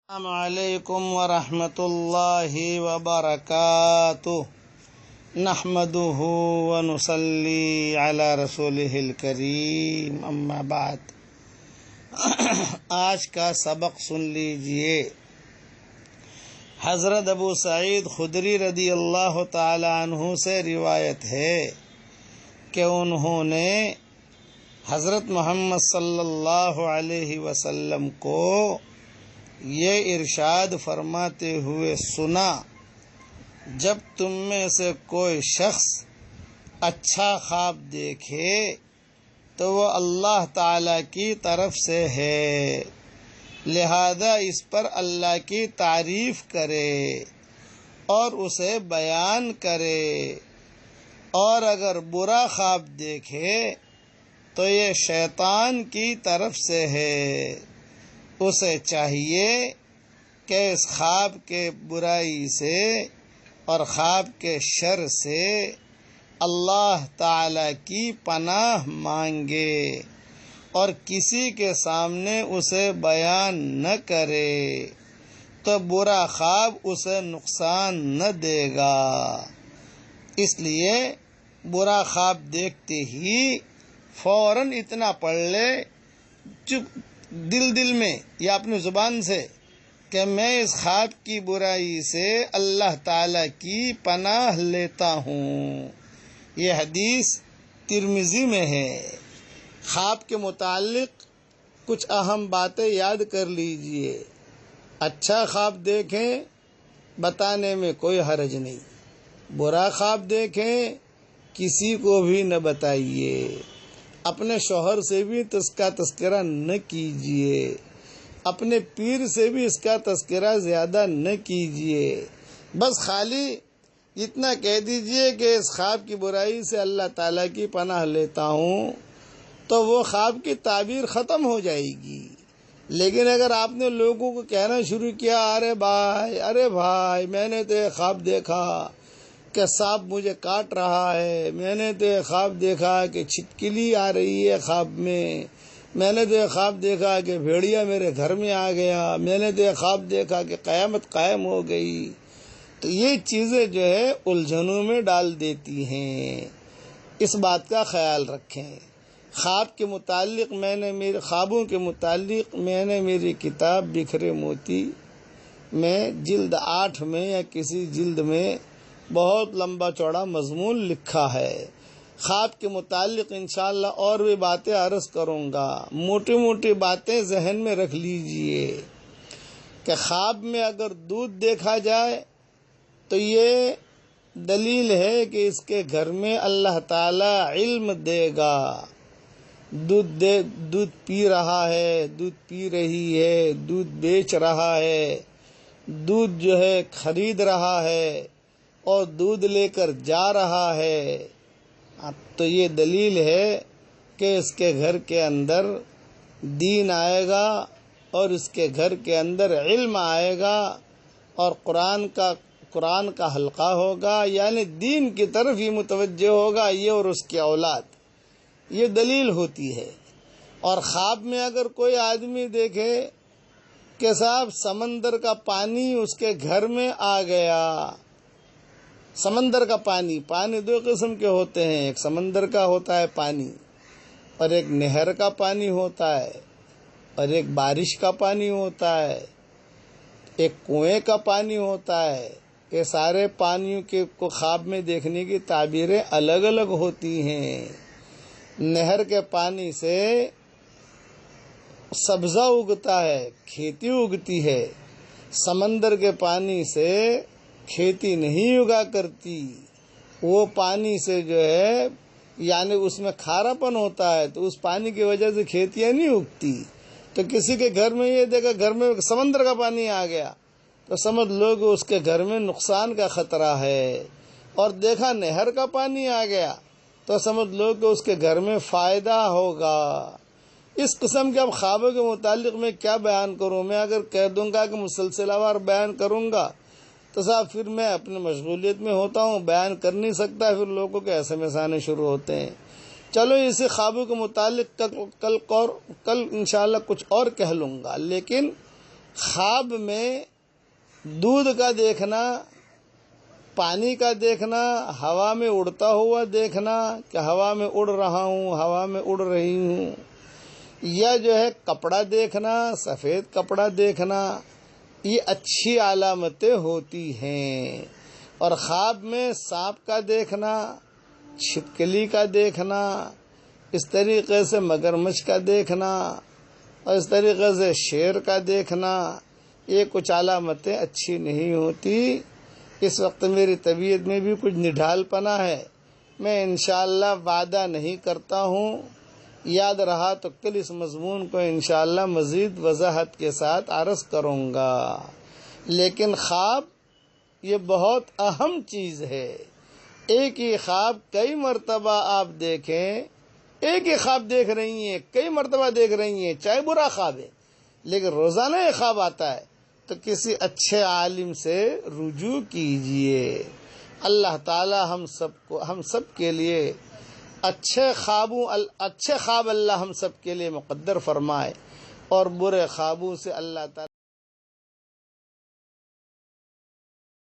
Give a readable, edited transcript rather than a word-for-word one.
السلام علیکم ورحمۃ اللہ وبرکاتہ نحمده ونصلی علی رسولہ الکریم اما بعد آج کا سبق سن لیجئے۔ حضرت ابو سعید خدری رضی اللہ تعالی عنہ سے روایت ہے کہ انہوں نے حضرت محمد صلی اللہ علیہ وسلم کو یہ ارشاد فرماتے ہوئے سنا، جب تم میں سے کوئی شخص اچھا خواب دیکھے تو وہ اللہ تعالی کی طرف سے ہے، لہذا اس پر اللہ کی تعریف کرے اور اسے بیان کرے، اور اگر برا خواب دیکھے تو یہ شیطان کی طرف سے ہے، اسے چاہیے کہ اس خواب کے برائی سے اور خواب کے شر سے اللہ تعالی کی پناہ مانگے اور کسی کے سامنے اسے بیان نہ کرے، تو برا خواب اسے نقصان نہ دے گا۔ اس لیے برا خواب دیکھتے ہی فوراً اتنا پڑھ لے دل میں یا اپنی زبان سے کہ میں اس خواب کی برائی سے اللہ تعالی کی پناہ لیتا ہوں۔ یہ حدیث ترمذی میں ہے۔ خواب کے متعلق کچھ اہم باتیں یاد کر لیجئے۔ اچھا خواب دیکھیں بتانے میں کوئی حرج نہیں، برا خواب دیکھیں کسی کو بھی نہ بتائیے، اپنے شوہر سے بھی اس کا تذکرہ نہ کیجیے، اپنے پیر سے بھی اس کا تذکرہ زیادہ نہ کیجیے، بس خالی اتنا کہہ دیجیے کہ اس خواب کی برائی سے اللہ تعالیٰ کی پناہ لیتا ہوں، تو وہ خواب کی تعبیر ختم ہو جائے گی۔ لیکن اگر آپ نے لوگوں کو کہنا شروع کیا، ارے بھائی میں نے تو ایک خواب دیکھا کہ سانپ مجھے کاٹ رہا ہے، میں نے تو ایک خواب دیکھا کہ چھپکلی آ رہی ہے خواب میں نے تو ایک خواب دیکھا کہ بھیڑیا میرے گھر میں آ گیا، میں نے تو ایک خواب دیکھا کہ قیامت قائم ہو گئی، تو یہ چیزیں جو ہے الجھنوں میں ڈال دیتی ہیں۔ اس بات کا خیال رکھیں۔ خواب کے متعلق خوابوں کے متعلق میں نے میری کتاب بکھرے موتی میں جلد 8 میں یا کسی جلد میں بہت لمبا چوڑا مضمون لکھا ہے۔ خواب کے متعلق انشاءاللہ اور بھی باتیں عرض کروں گا۔ موٹی موٹی باتیں ذہن میں رکھ لیجئے کہ خواب میں اگر دودھ دیکھا جائے تو یہ دلیل ہے کہ اس کے گھر میں اللہ تعالی علم دے گا۔ دودھ پی رہا ہے، دودھ پی رہی ہے، دودھ بیچ رہا ہے، دودھ جو ہے خرید رہا ہے اور دودھ لے کر جا رہا ہے، تو یہ دلیل ہے کہ اس کے گھر کے اندر دین آئے گا اور اس کے گھر کے اندر علم آئے گا اور قرآن کا حلقہ ہوگا، یعنی دین کی طرف ہی متوجہ ہوگا یہ اور اس کی اولاد۔ یہ دلیل ہوتی ہے۔ اور خواب میں اگر کوئی آدمی دیکھے کہ صاحب سمندر کا پانی اس کے گھر میں آ گیا، سمندر کا پانی 2 قسم کے ہوتے ہیں، ایک سمندر کا ہوتا ہے پانی اور ایک نہر کا پانی ہوتا ہے اور ایک بارش کا پانی ہوتا ہے، ایک کنویں کا پانی ہوتا ہے۔ یہ سارے پانیوں کو خواب میں دیکھنے کی تعبیریں الگ الگ ہوتی ہیں۔ نہر کے پانی سے سبزہ اگتا ہے، کھیتی اگتی ہے، سمندر کے پانی سے کھیتی نہیں اگا کرتی، وہ پانی سے جو ہے یعنی اس میں کھارا پن ہوتا ہے، تو اس پانی کی وجہ سے کھیتیاں نہیں اگتی۔ تو کسی کے گھر میں یہ دیکھا گھر میں سمندر کا پانی آ گیا تو سمجھ لو کہ اس کے گھر میں نقصان کا خطرہ ہے، اور دیکھا نہر کا پانی آ گیا تو سمجھ لو کہ اس کے گھر میں فائدہ ہوگا۔ اس قسم کے اب خوابوں کے متعلق میں کیا بیان کروں؟ میں اگر کہہ دوں گا کہ مسلسلہ وار بیان کروں گا تو صاحب پھر میں اپنی مشغولیت میں ہوتا ہوں، بیان کر نہیں سکتا، پھر لوگوں کے SMS آنے شروع ہوتے ہیں۔ چلو اسی خوابوں کے متعلق کل انشاءاللہ کچھ اور کہہ لوں گا، لیکن خواب میں دودھ کا دیکھنا، پانی کا دیکھنا، ہوا میں اڑتا ہوا دیکھنا کہ ہوا میں اڑ رہا ہوں، ہوا میں اڑ رہی ہوں، یا جو ہے کپڑا دیکھنا، سفید کپڑا دیکھنا، یہ اچھی علامتیں ہوتی ہیں۔ اور خواب میں سانپ کا دیکھنا، چھپکلی کا دیکھنا، اس طریقے سے مگرمچھ کا دیکھنا، اور اس طریقے سے شیر کا دیکھنا، یہ کچھ علامتیں اچھی نہیں ہوتی۔ اس وقت میری طبیعت میں بھی کچھ نڈھال پنا ہے، میں انشاءاللہ وعدہ نہیں کرتا ہوں، یاد رہا تو کل اس مضمون کو انشاءاللہ مزید وضاحت کے ساتھ عرض کروں گا۔ لیکن خواب یہ بہت اہم چیز ہے۔ ایک ہی خواب کئی مرتبہ آپ دیکھیں، ایک ہی خواب دیکھ رہی ہیں، کئی مرتبہ دیکھ رہی ہیں، چاہے برا خواب ہے، لیکن روزانہ یہ خواب آتا ہے، تو کسی اچھے عالم سے رجوع کیجئے۔ اللہ تعالی ہم سب کے لیے اچھے خواب اللہ ہم سب کے لیے مقدر فرمائے، اور برے خوابوں سے اللہ تعالی